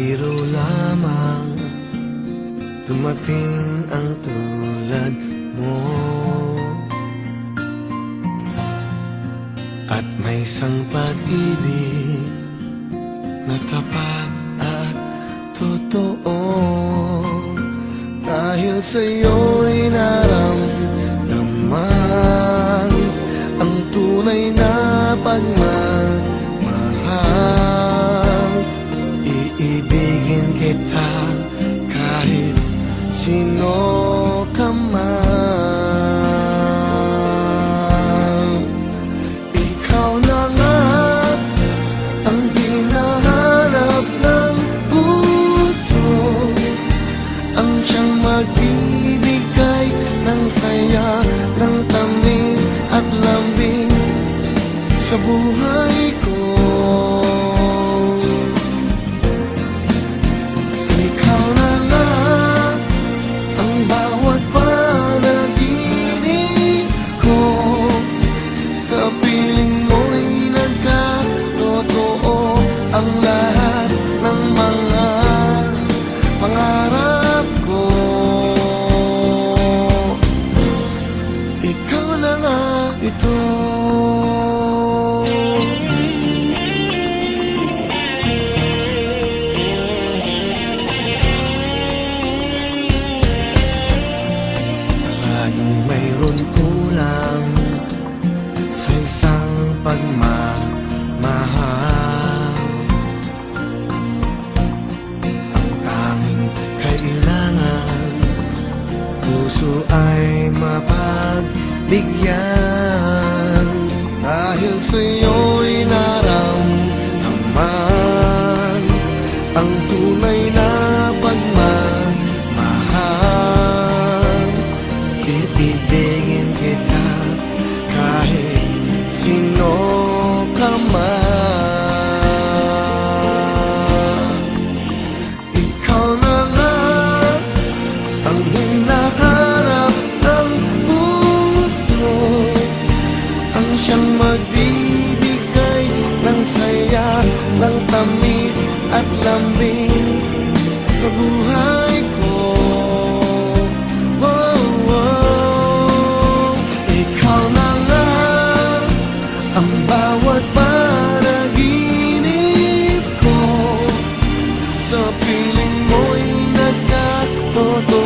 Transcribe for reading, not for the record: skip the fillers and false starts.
biro lamang dumating ang tulad mo. At may isang pag-ibig na tapat at totoo. Dahil sa'yo'y naramdaman ang tunay na pagmamahal. Iibigin kita kahit sino ka man. Ikaw na nga ang hinahanap ng puso, ang siyang magbibigay ng saya, ng tamis at lambing sa buhay ko. Ikaw na nga ang bawat panaginip ko, sa piling mo'y nagkatotoo ang lahat ng mga pangarap ko. Ikaw na nga ito. Laging mayroon kulang sa isang pagmamahal. Ang tanging kailangan, puso ay mapagbigyan. Dahil sa'yo'y naramdaman ang tunay na pagmamahal. Iibigin kita kahit sino ka man. Ikaw na nga ang hinahanap ng puso, ang siyang magbibigay ng saya, ng tamis at lambing sa buhay ko. Oh, oh. Ikaw na nga ang bawat panaginip ko, sa piling mo'y nagkatotoo